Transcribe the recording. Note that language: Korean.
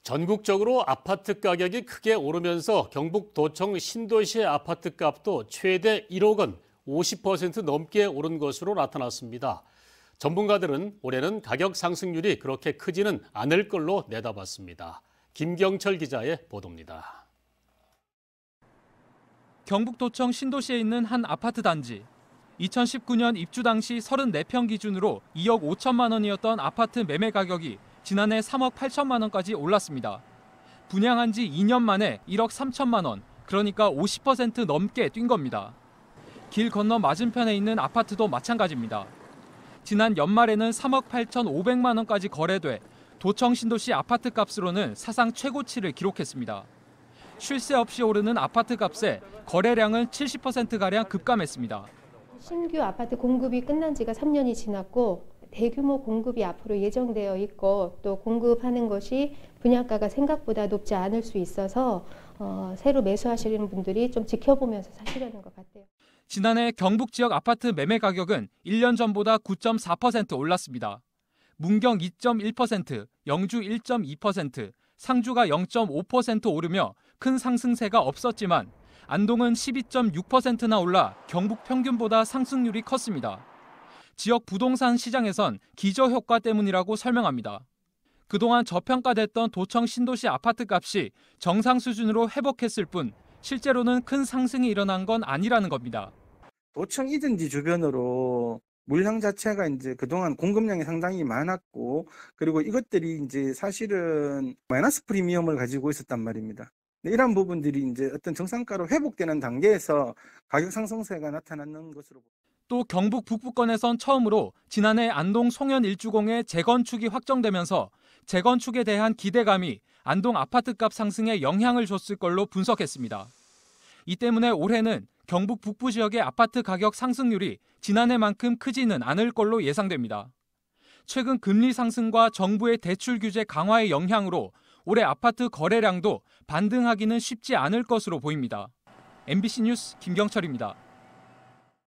전국적으로 아파트 가격이 크게 오르면서 경북도청 신도시의 아파트 값도 최대 1억 원, 50% 넘게 오른 것으로 나타났습니다. 전문가들은 올해는 가격 상승률이 그렇게 크지는 않을 걸로 내다봤습니다. 김경철 기자의 보도입니다. 경북도청 신도시에 있는 한 아파트 단지. 2019년 입주 당시 34평 기준으로 2억 5천만 원이었던 아파트 매매 가격이 지난해 3억 8천만 원까지 올랐습니다. 분양한 지 2년 만에 1억 3천만 원, 그러니까 50% 넘게 뛴 겁니다. 길 건너 맞은편에 있는 아파트도 마찬가지입니다. 지난 연말에는 3억 8천5백만 원까지 거래돼 도청 신도시 아파트 값으로는 사상 최고치를 기록했습니다. 쉴 새 없이 오르는 아파트 값에 거래량은 70%가량 급감했습니다. 신규 아파트 공급이 끝난 지가 3년이 지났고 대규모 공급이 앞으로 예정되어 있고 또 공급하는 것이 분양가가 생각보다 높지 않을 수 있어서 새로 매수하시는 분들이 좀 지켜보면서 사시려는 것 같아요. 지난해 경북 지역 아파트 매매 가격은 1년 전보다 9.4% 올랐습니다. 문경 2.1%, 영주 1.2%, 상주가 0.5% 오르며 큰 상승세가 없었지만 안동은 12.6%나 올라 경북 평균보다 상승률이 컸습니다. 지역 부동산 시장에선 기저효과 때문이라고 설명합니다. 그동안 저평가됐던 도청 신도시 아파트 값이 정상 수준으로 회복했을 뿐 실제로는 큰 상승이 일어난 건 아니라는 겁니다. 도청이든지 주변으로 물량 자체가 이제 그동안 공급량이 상당히 많았고, 그리고 이것들이 이제 사실은 마이너스 프리미엄을 가지고 있었단 말입니다. 이런 부분들이 이제 어떤 정상가로 회복되는 단계에서 가격 상승세가 나타나는 것으로. 또 경북 북부권에선 처음으로 지난해 안동 송현 1주공의 재건축이 확정되면서 재건축에 대한 기대감이 안동 아파트값 상승에 영향을 줬을 걸로 분석했습니다. 이 때문에 올해는 경북 북부 지역의 아파트 가격 상승률이 지난해만큼 크지는 않을 걸로 예상됩니다. 최근 금리 상승과 정부의 대출 규제 강화의 영향으로 올해 아파트 거래량도 반등하기는 쉽지 않을 것으로 보입니다. MBC 뉴스 김경철입니다.